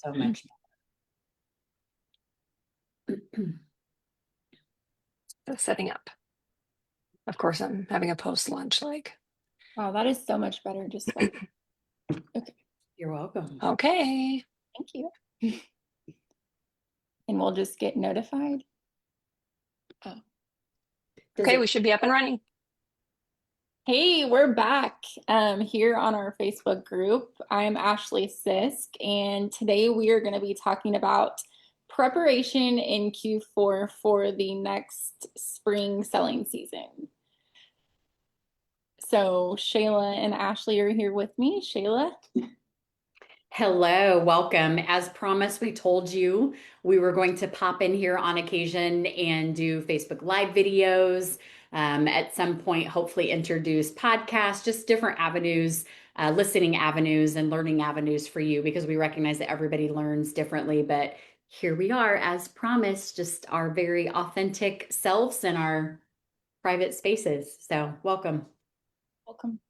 So much So setting up. Of course, I'm having a post-lunch like. Wow, that is so much better. Just wait. Okay, You're welcome. Okay. thank you. And we'll just get notified. Oh. Okay, we should be up and running. Hey, we're back here on our Facebook group. I'm Ashley Sisk, and today we are going to be talking about preparation in Q4 for the next spring selling season. So Shayla and Ashley are here with me. Shayla. Hello, welcome. As promised, we told you we were going to pop in here on occasion and do Facebook Live videos. At some point, hopefully introduce podcasts, just different avenues, listening avenues and learning avenues for you, because we recognize that everybody learns differently. But here we are, as promised, just our very authentic selves in our private spaces. So welcome. Welcome.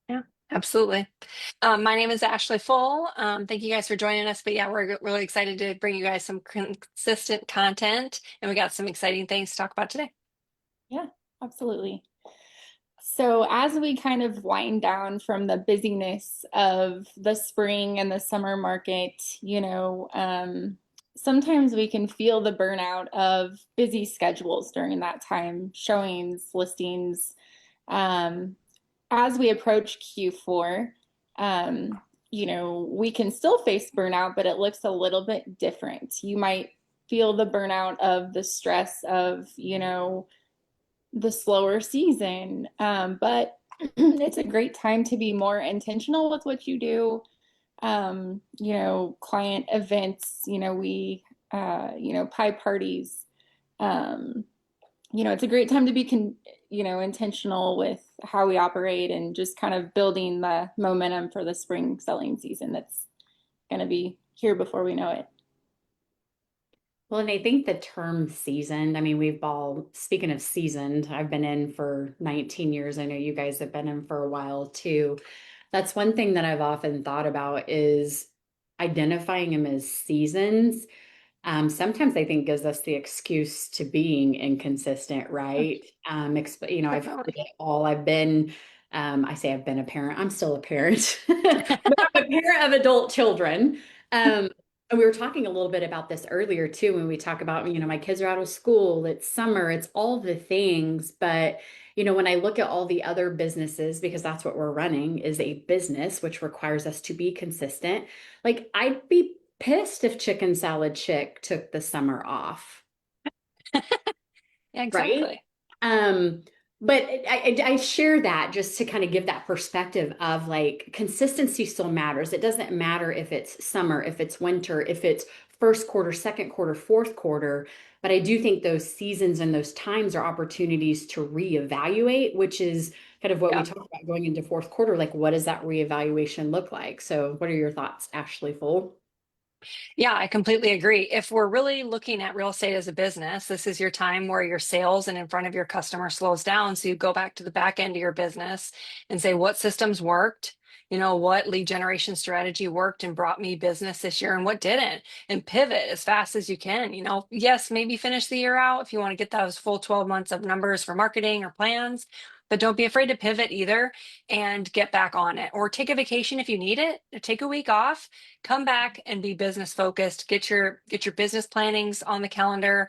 Yeah, absolutely. My name is Ashley Full. Thank you guys for joining us. But yeah, we're really excited to bring you guys some consistent content, and we got some exciting things to talk about today. Yeah, absolutely. So as we kind of wind down from the busyness of the spring and the summer market, sometimes we can feel the burnout of busy schedules during that time, showings, listings. As we approach Q4, we can still face burnout, but it looks a little bit different. You might feel the burnout of the stress of, the slower season. But it's a great time to be more intentional with what you do. Client events, pie parties. It's a great time to be, intentional with how we operate and just kind of building the momentum for the spring selling season that's going to be here before we know it. Well, and I think the term seasoned, I mean, we've all, speaking of seasoned, I've been in for 19 years. I know you guys have been in for a while too. That's one thing that I've often thought about is identifying them as seasons. Sometimes I think gives us the excuse to being inconsistent, right? I've heard it all. I say I've been a parent. I'm still a parent, but I'm a parent of adult children. And we were talking a little bit about this earlier too, when we talk about, my kids are out of school, it's summer, it's all the things. But, when I look at all the other businesses, because that's what we're running is a business, which requires us to be consistent. Like I'd be pissed if Chicken Salad Chick took the summer off. Yeah, exactly. Right? But I share that just to kind of give that perspective of like consistency still matters. It doesn't matter if it's summer, if it's winter, if it's first quarter, second quarter, fourth quarter. But I do think those seasons and those times are opportunities to reevaluate, which is kind of what we talked about going into fourth quarter. Like, what does that reevaluation look like? So, what are your thoughts, Ashley Full? Yeah, I completely agree. If we're really looking at real estate as a business, this is your time where your sales and in front of your customer slows down. So you go back to the back end of your business and say, what systems worked? What lead generation strategy worked and brought me business this year and what didn't? And pivot as fast as you can. Yes, maybe finish the year out if you want to get those full 12 months of numbers for marketing or plans, but don't be afraid to pivot either and get back on it, or take a vacation if you need it, take a week off, come back and be business focused. Get your business plannings on the calendar.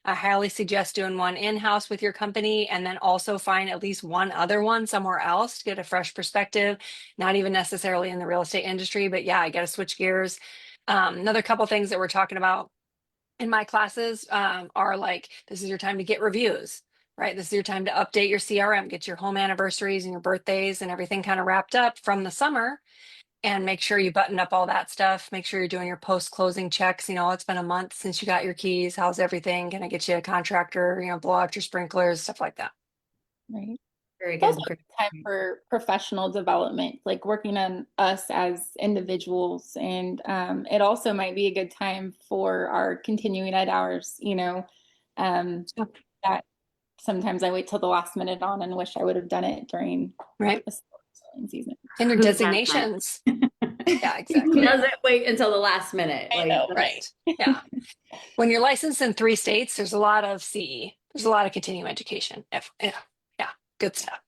I highly suggest doing one in-house with your company, and then also find at least one other one somewhere else to get a fresh perspective, not even necessarily in the real estate industry, but yeah, I got to switch gears. Another couple things that we're talking about in my classes are like, this is your time to get reviews, right? This is your time to update your CRM, get your home anniversaries and your birthdays and everything kind of wrapped up from the summer, and make sure you button up all that stuff. Make sure you're doing your post-closing checks. It's been a month since you got your keys. How's everything? Can I get you a contractor, blow out your sprinklers, stuff like that. Right. Very It's also good. time for professional development, like working on us as individuals. And it also might be a good time for our continuing ed hours, that sometimes I wait till the last minute on and wish I would have done it during Right. the selling season. And your designations. Yeah, He exactly. doesn't wait until the last minute. I Like, know, right? Right. Yeah. When you're licensed in 3 states, there's a lot of CE. There's a lot of continuing education. Yeah. Yeah. Good stuff.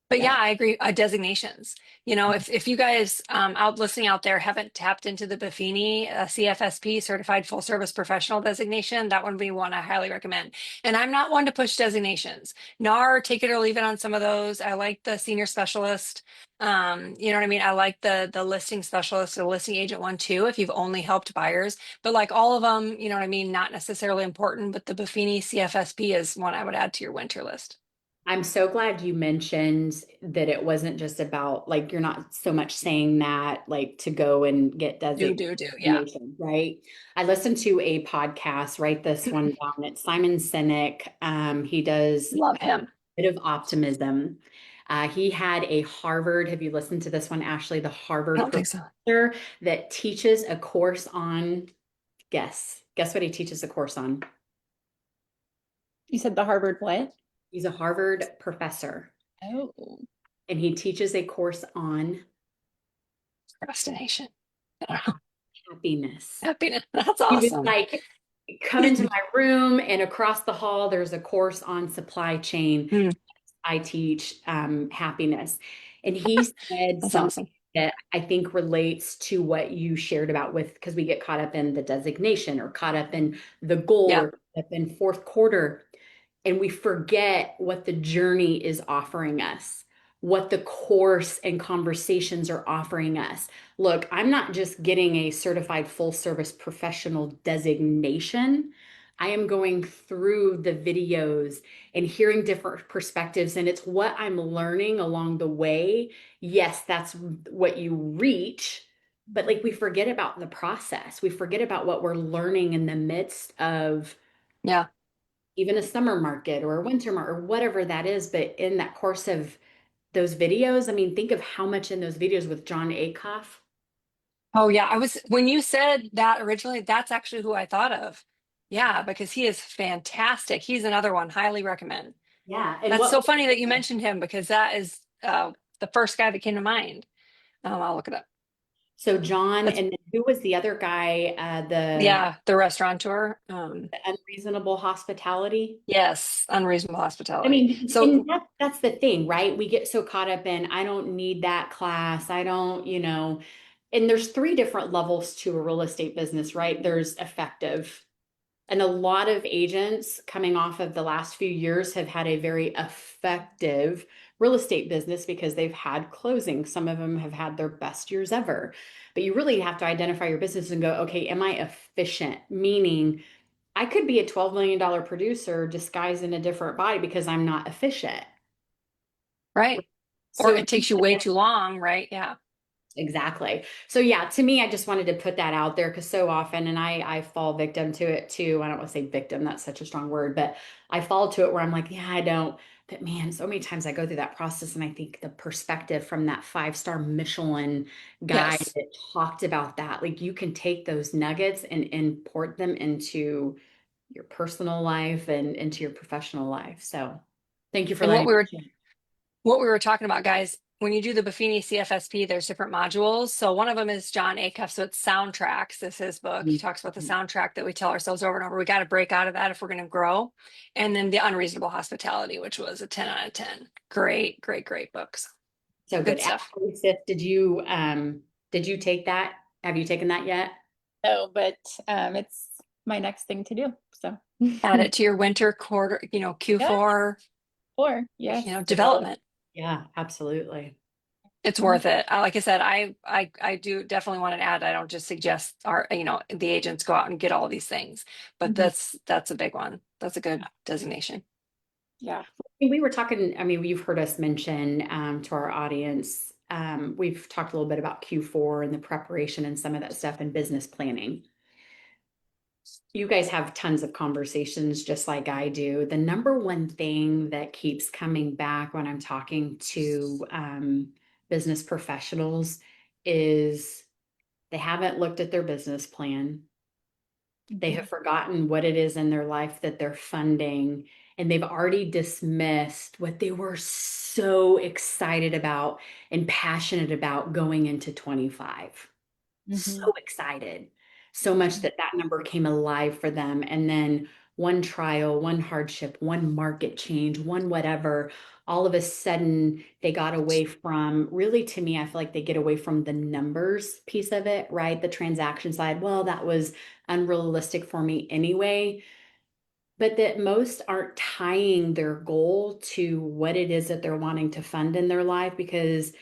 But yeah, yeah. I agree. Designations. If you guys out listening out there haven't tapped into the Buffini CFSP Certified Full Service Professional designation, that one would be one I highly recommend. And I'm not one to push designations. NAR, take it or leave it on some of those. I like the senior specialist. You know what I mean? I like the listing specialist, the listing agent one too, if you've only helped buyers. But like all of them, you know what I mean? Not necessarily important, but the Buffini CFSP is one I would add to your winter list. I'm so glad you mentioned that it wasn't just about like you're not so much saying that like to go and get Do. Yeah. designation, right? I listened to a podcast, write this one down. It's Simon Sinek. He does Love him. a bit of optimism. He had a Harvard, have you listened to this one, Ashley? The I Harvard don't think so. professor that teaches a course on, guess what he teaches a course on? You said the Harvard what? He's a Harvard professor Oh, and he teaches a course on Procrastination. I don't know. happiness. Happiness. That's He was awesome. like, come into my room and across the hall, there's a course on supply chain. Hmm, I teach happiness. And he said that's something awesome. that I think relates to what you shared about with, because we get caught up in the designation or caught up in the goal Yeah. or caught up in fourth quarter. And we forget what the journey is offering us, what the course and conversations are offering us. Look, I'm not just getting a certified full service professional designation. I am going through the videos and hearing different perspectives, and it's what I'm learning along the way. Yes, that's what you reach, but like we forget about the process. We forget about what we're learning in the midst of Yeah. even a summer market or a winter market or whatever that is. But in that course of those videos, I mean, think of how much in those videos with John Acuff. Oh, yeah. When you said that originally, that's actually who I thought of. Yeah, because he is fantastic. He's another one, highly recommend. Yeah. And That's what, so funny that you mentioned him because that is the first guy that came to mind. I'll look it up. so John, That's, and then who was the other guy? yeah, the restaurateur. The unreasonable hospitality. Yes, unreasonable I hospitality. mean, So, and that's the thing, right? We get so caught up in, I don't need that class. I don't, and there's three different levels to a real estate business, right? There's effective. And a lot of agents coming off of the last few years have had a very effective real estate business because they've had closings. Some of them have had their best years ever. But you really have to identify your business and go, okay, am I efficient? Meaning, I could be a $12 million producer disguised in a different body because I'm not efficient. right. Or So it takes you way too long, right? Yeah. exactly. So yeah, to me, I just wanted to put that out there because so often, and I fall victim to it too. I don't want to say victim, that's such a strong word, but I fall to it where I'm like, yeah, I don't. But man, so many times I go through that process and I think the perspective from that 5-star Michelin guy Yes. that talked about that, like you can take those nuggets and import them into your personal life and into your professional life. So thank you for And letting me share. what we were talking about, guys, when you do the Buffini CFSP, there's different modules. So one of them is John Acuff. So it's soundtracks. This is his book. He talks about the soundtrack that we tell ourselves over and over. We got to break out of that if we're going to grow. And then the unreasonable hospitality, which was a 10 out of 10. Great, great, great books. So good. Good stuff. Ashley, Sif, did you take that? Have you taken that yet? no, but it's my next thing to do. So, Add it to your winter quarter, yeah, Q4, or yes, development. Yeah, absolutely. It's worth it. Like I said, I do definitely want to add. I don't just suggest the agents go out and get all these things, but Mhm. that's a big one. That's a good designation. Yeah. We were talking, I mean, you've heard us mention to our audience, we've talked a little bit about Q4 and the preparation and some of that stuff in business planning. You guys have tons of conversations just like I do. The number one thing that keeps coming back when I'm talking to business professionals is they haven't looked at their business plan. They have forgotten what it is in their life that they're funding, and they've already dismissed what they were so excited about and passionate about going into 25. so excited, so much that that number came alive for them. And then one trial, one hardship, one market change, one whatever, all of a sudden they got away from, really, to me, I feel like they get away from the numbers piece of it, right? The transaction side. Well, that was unrealistic for me anyway. But that most aren't tying their goal to what it is that they're wanting to fund in their life, because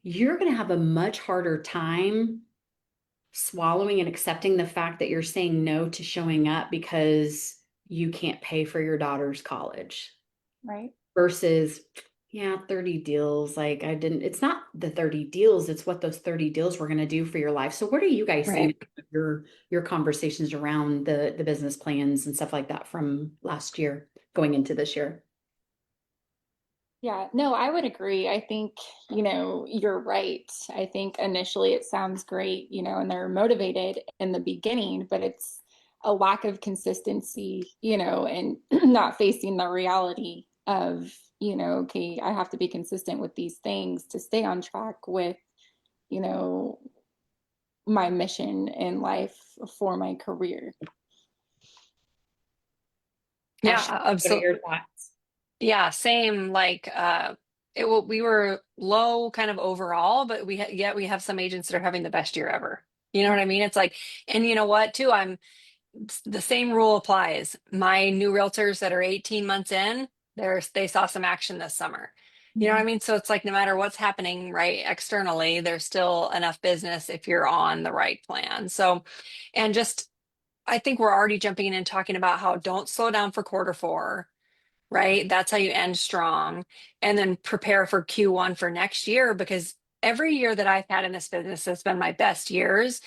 you're going to have a much harder time swallowing and accepting the fact that you're saying no to showing up because you can't pay for your daughter's college Right. versus, yeah, 30 deals. Like, I didn't, it's not the 30 deals, it's what those 30 deals were going to do for your life. So what are you guys seeing Right. in your conversations around the business plans and stuff like that from last year going into this year? Yeah, no, I would agree. I think, you're right. I think initially it sounds great, and they're motivated in the beginning, but it's a lack of consistency, and not facing the reality of, okay, I have to be consistent with these things to stay on track with, you know, my mission in life for my career. Yeah, Ashley, what are your absolutely. thoughts? Yeah, same. Like, we were low kind of overall, but yet we have some agents that are having the best year ever. You know what I mean? It's like, and you know what, too? The same rule applies. My new realtors that are 18 months in, they saw some action this summer. You know what I Mhm. mean? So it's like no matter what's happening, right, externally, there's still enough business if you're on the right plan. So, and just I think we're already jumping in and talking about how don't slow down for quarter four, right? That's how you end strong, and then prepare for Q1 for next year, because every year that I've had in this business has been my best years.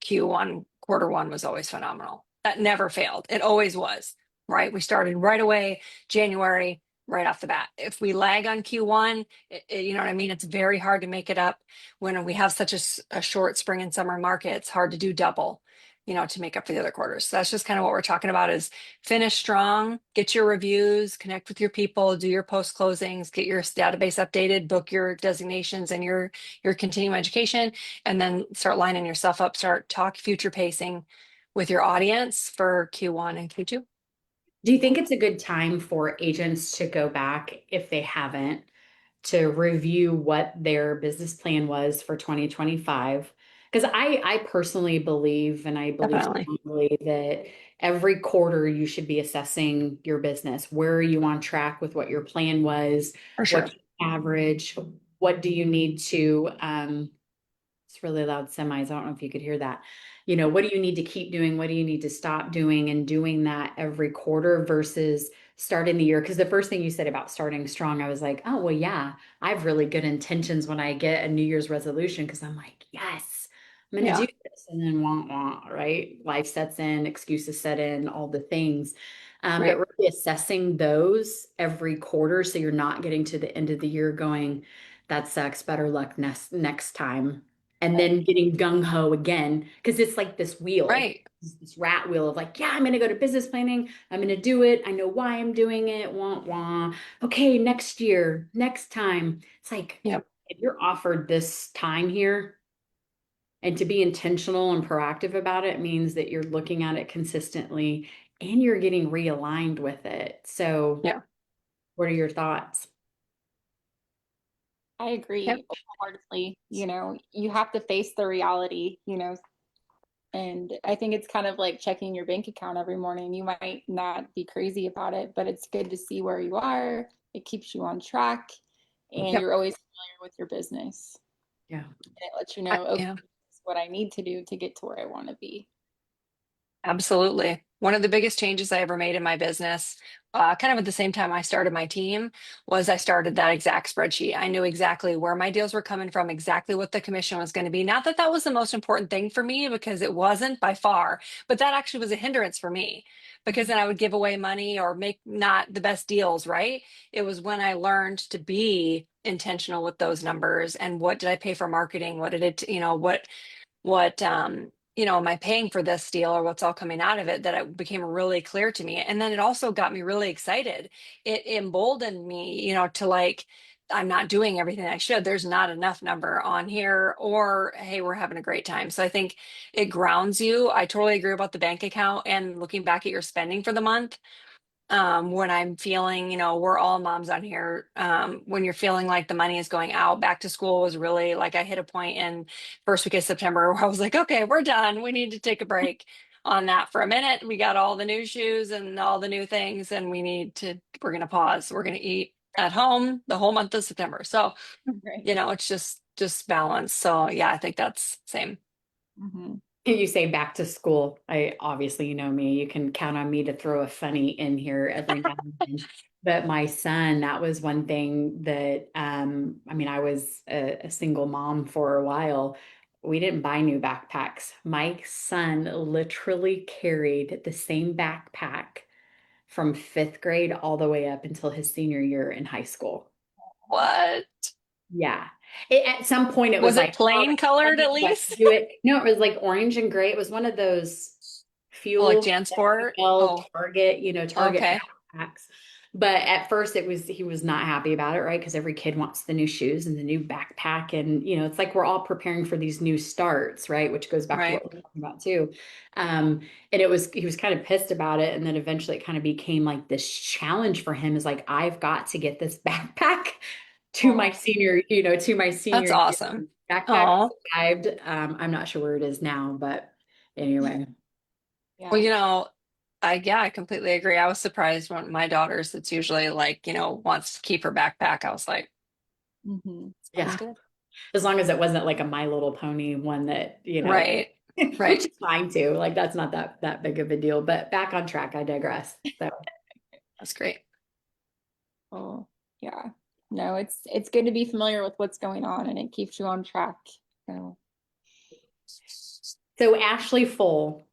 Q1, quarter one was always phenomenal. That never failed. It always was, right? We started right away, January, right off the bat. If we lag on Q1, you know what I mean? It's very hard to make it up when we have such a short spring and summer market. It's hard to do double, to make up for the other quarters. So that's just kind of what we're talking about is finish strong, get your reviews, connect with your people, do your post closings, get your database updated, book your designations and your continuing education, and then start lining yourself up, start talk future pacing with your audience for Q1 and Q2. Do you think it's a good time for agents to go back, if they haven't, to review what their business plan was for 2025? Because I personally believe, and I believe Definitely. strongly, that every quarter you should be assessing your business. Where are you on track with what your plan was? For What's sure. your average? What do you need to it's really loud semis. I don't know if you could hear that. What do you need to keep doing? What do you need to stop doing? And doing that every quarter versus starting the year. Because the first thing you said about starting strong, I was like, oh, well, yeah, I have really good intentions when I get a New Year's resolution, because I'm like, yes, I'm going to Yeah. do this. And then right? Life sets in, excuses set in, all the things. But Right. really assessing those every quarter, so you're not getting to the end of the year going, that sucks, better luck next time, and Right. then getting gung ho again, because it's like this wheel, Right. this rat wheel of like, yeah, I'm going to go to business planning. I'm going to do it. I know why I'm doing it. Wah, wah. Okay, next year, next time. It's like, Yep. if you're offered this time here, and to be intentional and proactive about it means that you're looking at it consistently and you're getting realigned with it. So, Yeah. what are your thoughts? I Yep. agree wholeheartedly. You have to face the reality, and I think it's kind of like checking your bank account every morning. You might not be crazy about it, but it's good to see where you are. It keeps you on track, and Yep. you're always familiar with your business. Yeah. And it lets you know, okay, Yeah. this is what I need to do to get to where I want to be. Absolutely. One of the biggest changes I ever made in my business, kind of at the same time I started my team, was I started that exact spreadsheet. I knew exactly where my deals were coming from, exactly what the commission was going to be. Not that that was the most important thing for me, because it wasn't by far, but that actually was a hindrance for me, because then I would give away money or make not the best deals, right? It was when I learned to be intentional with those numbers and what did I pay for marketing? What did it, what am I paying for this deal, or what's all coming out of it, that it became really clear to me. And then it also got me really excited. It emboldened me, to like I'm not doing everything I should. There's not enough number on here, or hey, we're having a great time. So I think it grounds you. I totally agree about the bank account and looking back at your spending for the month. When I'm feeling, we're all moms on here. When you're feeling like the money is going out, back to school was really like I hit a point in first week of September where I was like, okay, we're done. We need to take a break on that for a minute. We got all the new shoes and all the new things, and we're going to pause. We're going to eat at home the whole month of September. So, Right. it's just balance. So yeah, I think that's same. Mhm. You say back to school. I obviously, you know me, you can count on me to throw a funny in here every now and then. But my son, that was one thing that, I mean, I was a single mom for a while. We didn't buy new backpacks. My son literally carried the same backpack from fifth grade all the way up until his senior year in high school. What? Yeah. At some point, it was Was it like, oh, plain that's colored at funny, but least? do it. No, it was like orange and gray. It was one of those Oh, like fuel JanSport? Oh, Target, Target okay. backpacks. But at first, he was not happy about it, right? Because every kid wants the new shoes and the new backpack, and it's like we're all preparing for these new starts, right? Which goes back to Right. what we're talking about too. And he was kind of pissed about it, and then eventually it kind of became like this challenge for him. Is like I've got to get this backpack Oh, to my senior That's year. awesome. Backpack Oh, arrived. I'm not sure where it is now, but anyway. well, yeah. I completely agree. I was surprised when my daughter's, it's usually like, wants to keep her backpack. I was like, Hmm. sounds Yeah. good. As long as it wasn't like a My Little Pony one that, Right. which Right. is fine too. Like that's not that big of a deal. But back on track, I digress. So That's great. Oh, yeah. No, it's good to be familiar with what's going on and it keeps you on track. So, so Ashley Full,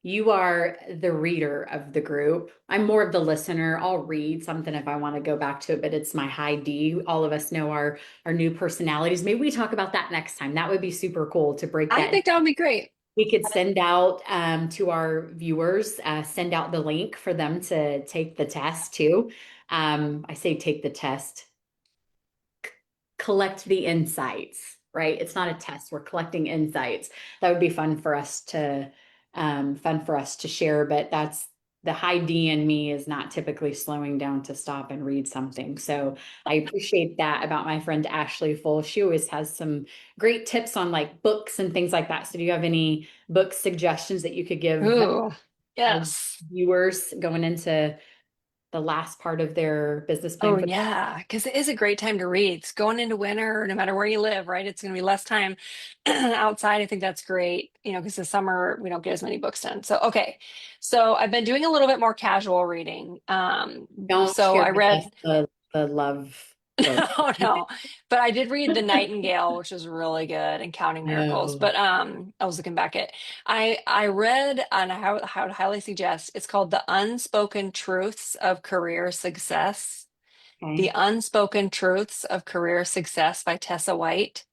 you are the reader of the group. I'm more of the listener. I'll read something if I want to go back to it, but it's my high D. All of us know our new personalities. Maybe we talk about that next time. That would be super cool to break I that. think that would be great. We could send out to our viewers, send out the link for them to take the test too. I say take the test, collect the insights, right? It's not a test. We're collecting insights. That would be fun for us to share, but that's the high D in me is not typically slowing down to stop and read something. So I appreciate that about my friend Ashley Full. She always has some great tips on like books and things like that. So do you have any book suggestions that you could give Ooh, our yes. viewers going into the last part of their business Oh plan for yeah, because it is a great time to read. It's going into winter, no matter where you live, right? It's going to be less time outside. I think that's great, because the summer we don't get as many books done. So okay, so I've been doing a little bit more casual reading. don't So share I with us read the love book. oh no, but I did read The Nightingale, which is really good, and Counting Miracles. No. But I was looking back at I read and I would highly suggest it's called The Unspoken Truths of Career Success. The Okay. Unspoken Truths of Career Success by Tessa White.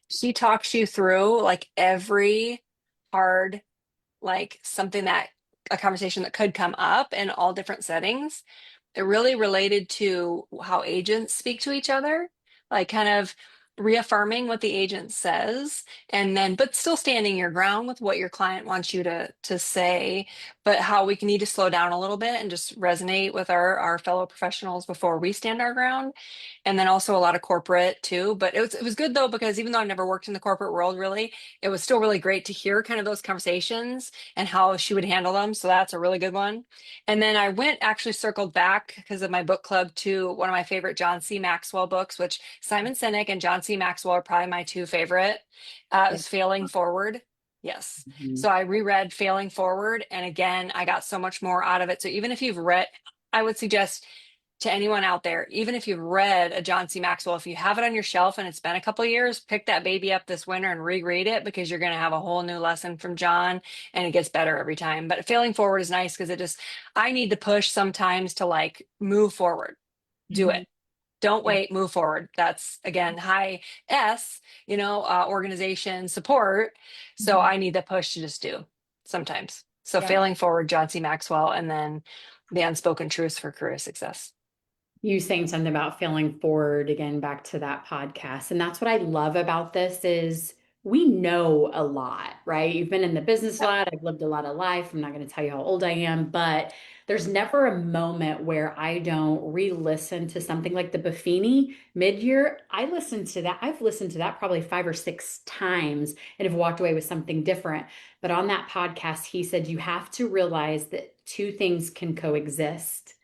She talks you through like every hard, like something that a conversation that could come up in all different settings. It really related to how agents speak to each other, like kind of reaffirming what the agent says, and then but still standing your ground with what your client wants you to say, but how we can need to slow down a little bit and just resonate with our fellow professionals before we stand our ground. And then also a lot of corporate too. But it was good though, because even though I've never worked in the corporate world really, it was still really great to hear kind of those conversations and how she would handle them. So that's a really good one. And then I actually circled back because of my book club to one of my favorite John C. Maxwell books, which Simon Sinek and John C. Maxwell are probably my two favorite. It Yeah. was Failing Forward. Yes. Mhm. So I reread Failing Forward. And again, I got so much more out of it. So even if you've read, I would suggest to anyone out there, even if you've read a John C. Maxwell, if you have it on your shelf and it's been a couple of years, pick that baby up this winter and reread it, because you're going to have a whole new lesson from John, and it gets better every time. But Failing Forward is nice because I need to push sometimes to like move forward, do Mhm. it. Don't Yeah. wait, move forward. That's again, high S, organization support. So Mhm. I need the push to just do sometimes. So yeah. Failing Forward, John C. Maxwell, and then The Unspoken Truths for Career Success. you saying something about failing forward again, back to that podcast. And that's what I love about this is we know a lot, right? You've been in the business a lot. I've lived a lot of life. I'm not going to tell you how old I am, but there's never a moment where I don't re-listen to something like the Buffini mid-year. I listened to that. I've listened to that probably 5 or 6 times and have walked away with something different. But on that podcast, he said you have to realize that two things can coexist.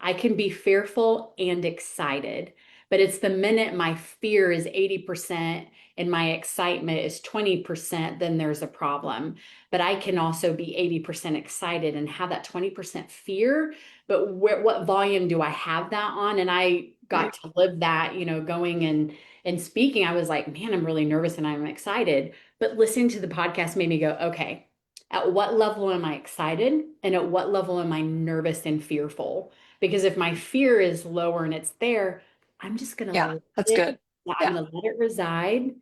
I can be fearful and excited, but it's the minute my fear is 80% and my excitement is 20%, then there's a problem. But I can also be 80% excited and have that 20% fear. But what volume do I have that on? And I got to live that, going and speaking. I was like, man, I'm really nervous and I'm excited. But listening to the podcast made me go, okay, at what level am I excited? And at what level am I nervous and fearful? Because if my fear is lower and it's there, I'm just going to Yeah, let that's it, good. I'm Yeah. going to let it reside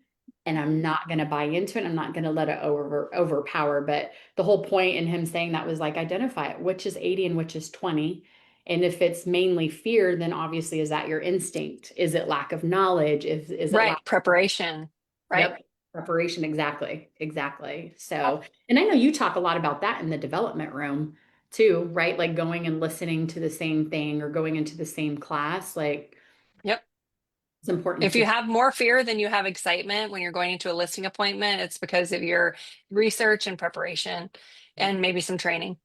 and I'm not going to buy into it. I'm not going to let it overpower. But the whole point in him saying that was like, identify it, which is 80 and which is 20. And if it's mainly fear, then obviously is that your instinct? Is it lack of knowledge? Is it lack Right. Preparation. Right. Yep. Preparation. Exactly. Exactly. So, and I know you talk a lot about that in the development room too, right? Like going and listening to the same thing or going into the same class. Like Yep. it's important If you to, have more fear than you have excitement when you're going into a listing appointment, it's because of your research and preparation and maybe some training.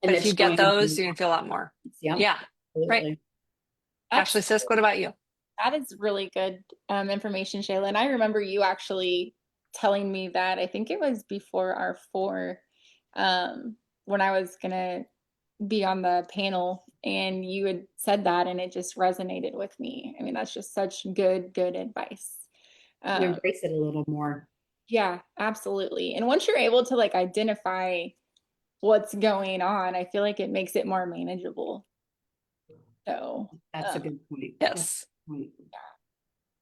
and But if it's you get showing up in those, the you're gonna feel a lot more. Yep. Yeah. Right. Absolutely. Ashley That's Sisk, what about you? that is really good information, Shayla. And I remember you actually telling me that I think it was before our four, when I was gonna be on the panel, and you had said that, and it just resonated with me. I mean, that's just such good advice. You Um, embrace it a little more. yeah, absolutely. And once you're able to like identify what's going on, I feel like it makes it more manageable. So, That's a um, good point. That's Yes. a good point.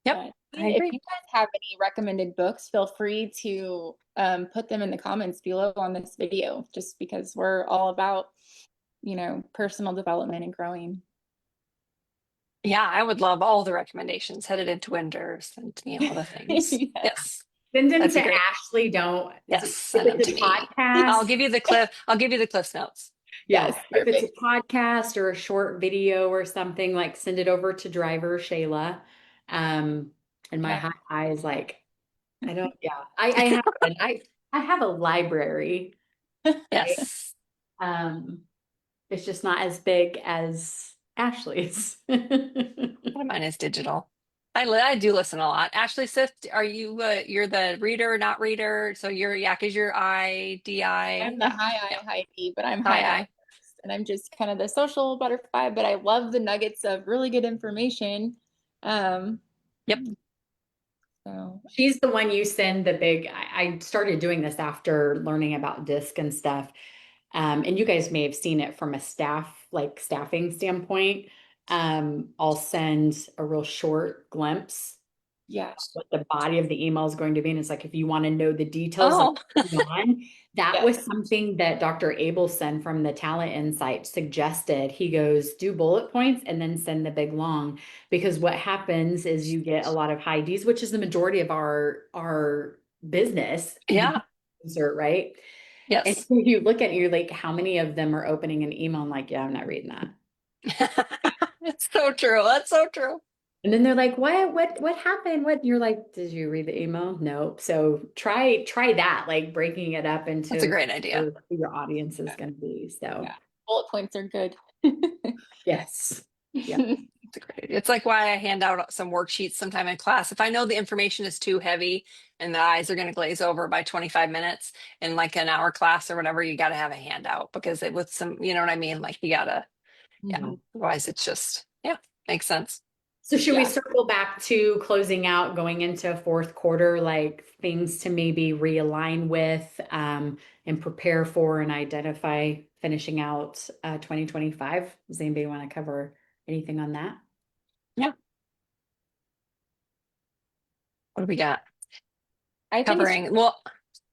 Yep. but I if agree. you guys have any recommended books, feel free to put them in the comments below on this video, just because we're all about, personal development and growing. Yeah, I would love all the recommendations headed into winters and all the things. Yes. Yes. Send them That'd be to great. Ashley. Don't, if Yes. Send them it's to a me. podcast, I'll give you the cliff notes. yeah, Yes, if it's a perfect. podcast or a short video or something, like send it over to driver Shayla. Um, and my Okay. high eye is like, I don't, yeah, I have I have a library, right? Yes. Um, it's just not as big as Ashley's. One of mine is digital. I do listen a lot. Ashley Sift, are you you're the reader, not reader? So you're yeah, because you're IDI. I'm the Yeah. high Yeah. I, high D, but I'm high Hi, I I. first, and I'm just kind of the social butterfly, but I love the nuggets of really good information. Um, Yep. so She's the one you send the big. I started doing this after learning about disc and stuff. And you guys may have seen it from a staffing standpoint. I'll send a real short glimpse yeah. what the body of the email is going to be. And it's like, if you want to know the details of Oh, what's going on, that Yes. was something that Dr. Abelson from the Talent Insight suggested. He goes, do bullet points and then send the big long. Because what happens is you get a lot of high Ds, which is the majority of our business, yeah. right? And Yes. you look at it, you're like, how many of them are opening an email and like, yeah, I'm not reading that. It's so true. That's so true. And then they're like, what happened? What? You're like, did you read the email? No. So try that, like breaking it up That's a into great idea. who your audience is going to be. So Yeah. Bullet points are good. yes. Yeah. It's a great idea. It's like why I hand out some worksheets sometime in class. If I know the information is too heavy and the eyes are going to glaze over by 25 minutes in like an hour class or whatever, you got to have a handout because it with some, you know what I mean? Like you got to, yeah. Mhm. Otherwise it's just, yeah, makes sense. So should we Yeah. circle back to closing out, going into fourth quarter, like things to maybe realign with, and prepare for and identify finishing out 2025? Does anybody want to cover anything on that? Yeah. What do we got? I think it's Covering. Well,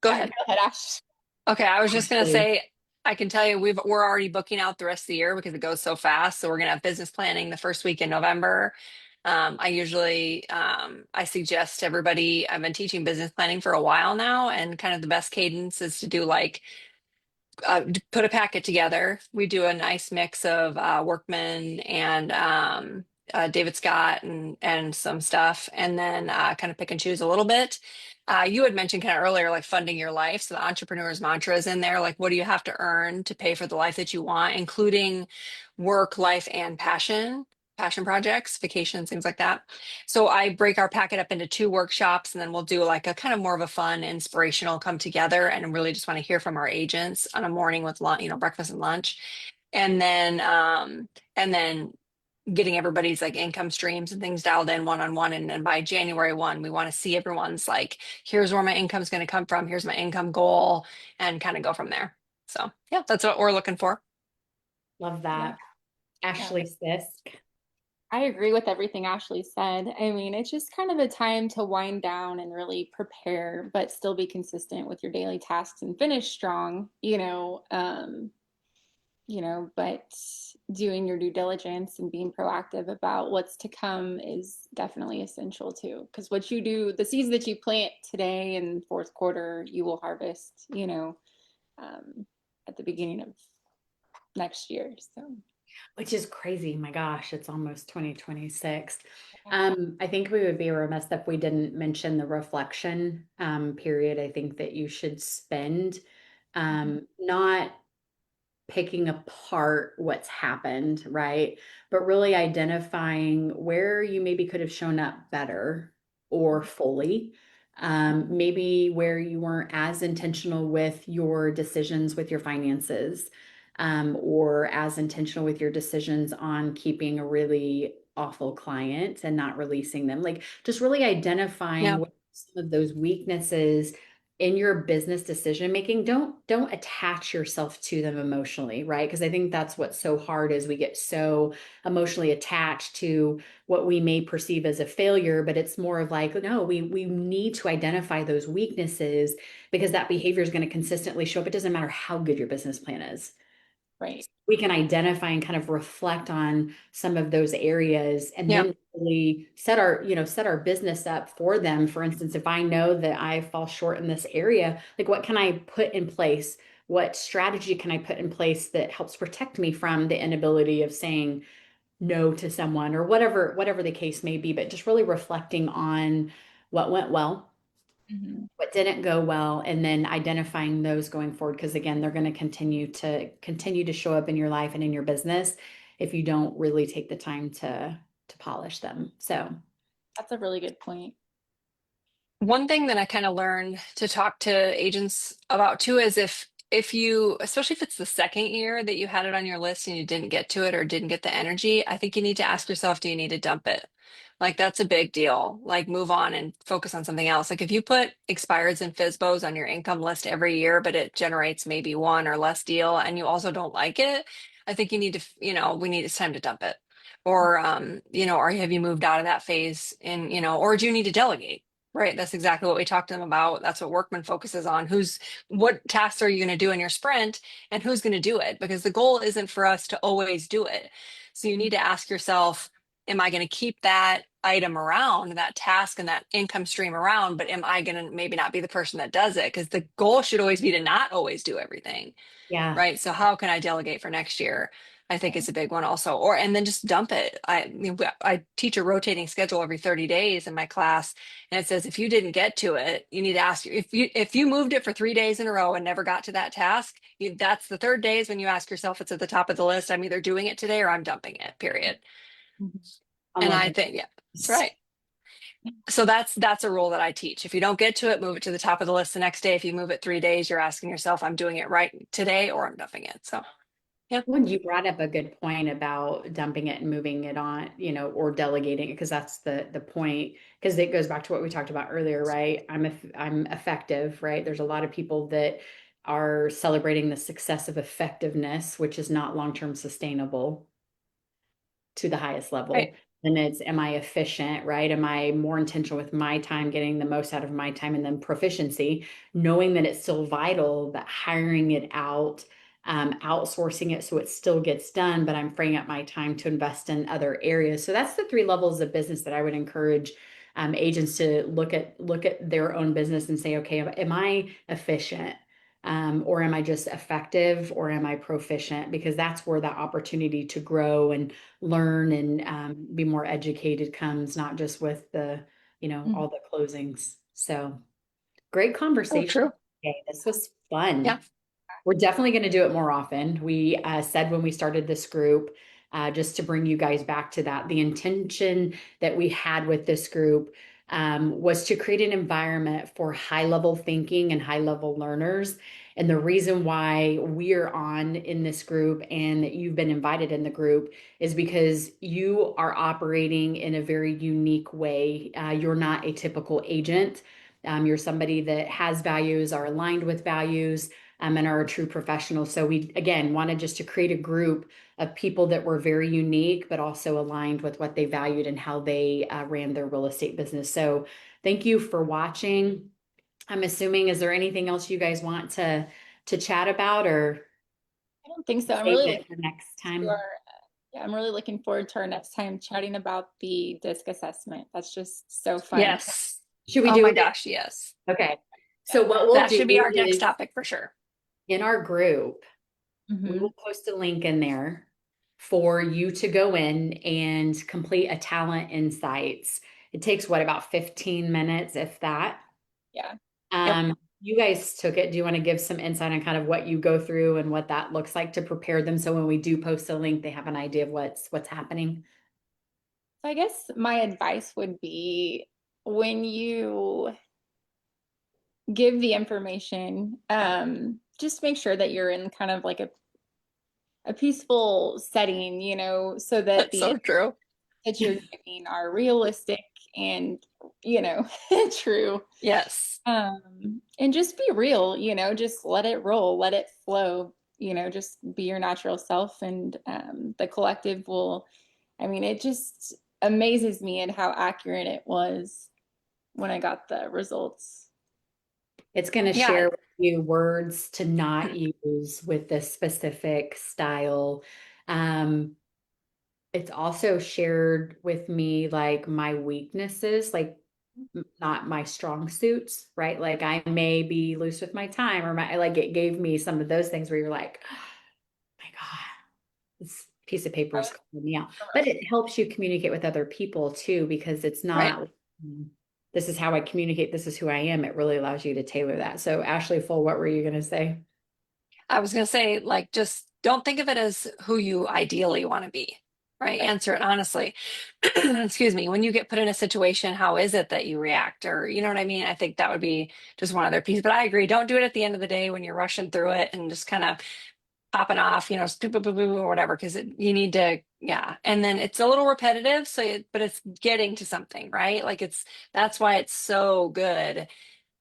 go yeah, ahead. go ahead, Ash. Okay. I was just going to Actually, say, I can tell you we're already booking out the rest of the year because it goes so fast. So we're gonna have business planning the first week in November. I usually I suggest everybody, I've been teaching business planning for a while now, and kind of the best cadence is to do like put a packet together. We do a nice mix of Workman and David Scott and some stuff, and then kind of pick and choose a little bit. You had mentioned kind of earlier, like funding your life. So the entrepreneur's mantra is in there. Like, what do you have to earn to pay for the life that you want, including work, life, and passion projects, vacations, things like that. So I break our packet up into 2 workshops, and then we'll do like a kind of more of a fun, inspirational come together, and really just want to hear from our agents on a morning with lunch, breakfast and lunch, and then getting everybody's like income streams and things dialed in one on one. And then by January 1, we want to see everyone's like, here's where my income's going to come from. Here's my income goal, and kind of go from there. So yeah, that's what we're looking for. Love Yeah. that. Ashley Sisk. I agree with everything Ashley said. I mean, it's just kind of a time to wind down and really prepare, but still be consistent with your daily tasks and finish strong, but doing your due diligence and being proactive about what's to come is definitely essential too. Because what you do, the seeds that you plant today in fourth quarter, you will harvest, at the beginning of next year. So, Which is crazy. My gosh, it's almost 2026. I think we would be remiss if we didn't mention the reflection period. I think that you should spend not picking apart what's happened, right? But really identifying where you maybe could have shown up better or fully. Maybe where you weren't as intentional with your decisions with your finances, or as intentional with your decisions on keeping a really awful client and not releasing them. Like just really identifying Yeah. what some of those weaknesses in your business decision making. Don't attach yourself to them emotionally, right? Because I think that's what's so hard is we get so emotionally attached to what we may perceive as a failure, but it's more of like, no, we need to identify those weaknesses because that behavior is going to consistently show up. It doesn't matter how good your business plan is. right. We can identify and kind of reflect on some of those areas and Yeah. then really set our business up for them. For instance, if I know that I fall short in this area, like what can I put in place? What strategy can I put in place that helps protect me from the inability of saying no to someone or whatever the case may be, but just really reflecting on what went well, Mhm. what didn't go well, and then identifying those going forward, because again they're going to continue to show up in your life and in your business if you don't really take the time to polish them. So That's a really good point. One thing that I kind of learned to talk to agents about too is if you, especially if it's the second year that you had it on your list and you didn't get to it or didn't get the energy, I think you need to ask yourself, do you need to dump it? Like that's a big deal. Like move on and focus on something else. Like if you put expireds and FSBOs on your income list every year, but it generates maybe one or less deal and you also don't like it, I think you need to, it's time to dump it. Or or have you moved out of that phase or do you need to delegate? Right. That's exactly what we talked to them about. That's what Workman focuses on. What tasks are you going to do in your sprint and who's going to do it? Because the goal isn't for us to always do it. So you need to ask yourself, am I going to keep that item around, that task and that income stream around? But am I going to maybe not be the person that does it? Because the goal should always be to not always do everything. yeah. Right. So how can I delegate for next year? I think it's a big one also. And then just dump it. I teach a rotating schedule every 30 days in my class. And it says if you didn't get to it, you need to ask if you moved it for 3 days in a row and never got to that task, that's the third day is when you ask yourself, it's at the top of the list. I'm either doing it today or I'm dumping it, period. I And love I it. think, yeah, right. So that's a rule that I teach. If you don't get to it, move it to the top of the list the next day. If you move it 3 days, you're asking yourself, I'm doing it right today or I'm dumping it. So yeah. When you brought up a good point about dumping it and moving it on, or delegating it, because that's the point, because it goes back to what we talked about earlier, right? I'm effective, right? There's a lot of people that are celebrating the success of effectiveness, which is not long-term sustainable to the highest Right. level. And it's, am I efficient, right? Am I more intentional with my time, getting the most out of my time, and then proficiency, knowing that it's still vital, but hiring it out outsourcing it so it still gets done, but I'm freeing up my time to invest in other areas. So that's the 3 levels of business that I would encourage agents to look at their own business and say, okay, am I efficient? Or am I just effective, or am I proficient? Because that's where that opportunity to grow and learn and be more educated comes, not just with the, all the closings. So great Oh, conversation. true. Okay, this was fun. Yeah. We're definitely going to do it more often. We said when we started this group, just to bring you guys back to that, the intention that we had with this group was to create an environment for high level thinking and high level learners. And the reason why we're on in this group and that you've been invited in the group is because you are operating in a very unique way. You're not a typical agent. You're somebody that has values, are aligned with values, and are a true professional. So we, again, wanted just to create a group of people that were very unique, but also aligned with what they valued and how they ran their real estate business. So thank you for watching. I'm assuming, is there anything else you guys want to chat about, or I don't think so. I'm save really it looking for next to time? our, yeah, I'm really looking forward to our next time chatting about the disc assessment. That's just so fun. Yes. Should we Oh do my it? gosh, yes. Okay. So what we'll That do should be our next is topic for sure. in our group, we Mhm. will post a link in there for you to go in and complete a talent insights. It takes what, about 15 minutes, if that. Yeah. Yep. You guys took it. Do you want to give some insight on kind of what you go through and what that looks like to prepare them, so when we do post a link, they have an idea of what's happening? So I guess my advice would be, when you give the information, just make sure that you're in kind of like a peaceful setting, so that That's the so true. that you're giving are realistic and, you know, true. Yes. And just be real, just let it roll, let it flow, just be your natural self. And the collective will, I mean, it just amazes me at how accurate it was when I got the results. It's going to Yeah. share with you words to not use with this specific style. Um, it's also shared with me like my weaknesses, like not my strong suits, right? Like I may be loose with my time, or like it gave me some of those things where you're like, oh my God, this piece of paper is calling me out. But it helps you communicate with other people too, because it's Right. not, this is how I communicate, this is who I am. It really allows you to tailor that. So Ashley Full, what were you going to say? I was going to say, like, just don't think of it as who you ideally want to be, right? Answer it honestly. Excuse me. When you get put in a situation, how is it that you react? Or, you know what I mean? I think that would be just one other piece. But I agree. Don't do it at the end of the day when you're rushing through it and just kind of popping off, stupid boo boo or whatever, because you need to, yeah. And then it's a little repetitive, but it's getting to something, right? Like that's why it's so good.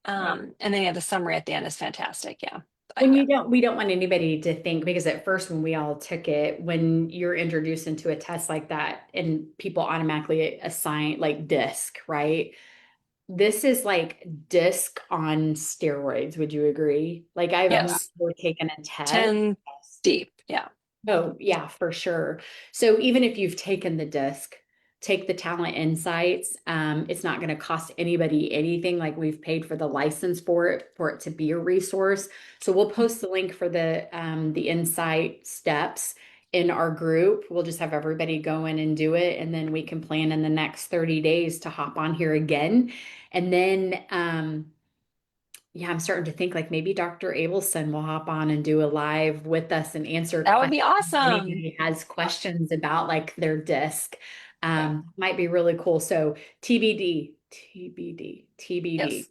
Right. And then yeah, the summary at the end is fantastic. Yeah. When we don't want anybody to think, because at first when we all took it, when you're introduced into a test like that and people automatically assign like disc, right? This is like disc on steroids. Would you agree? Like I've Yes. never taken a test. 10 deep. Yeah. Oh, yeah, for sure. So even if you've taken the disc, take the talent insights. It's not going to cost anybody anything. Like we've paid for the license for it to be a resource. So we'll post the link for the insight steps in our group. We'll just have everybody go in and do it, and then we can plan in the next 30 days to hop on here again. And then yeah, I'm starting to think like maybe Dr. Abelson will hop on and do a live with us and answer That would questions. be If awesome. anybody has questions about like their disc. Might be really cool. So TBD, TBD, TBD. Yes.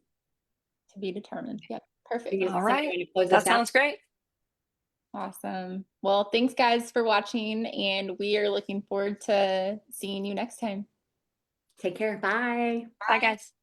To be determined. Yep. Perfect. All Somebody right. want to close That us out? sounds great. Awesome. Well, thanks guys for watching, and we are looking forward to seeing you next time. Take care. Bye. Bye, guys.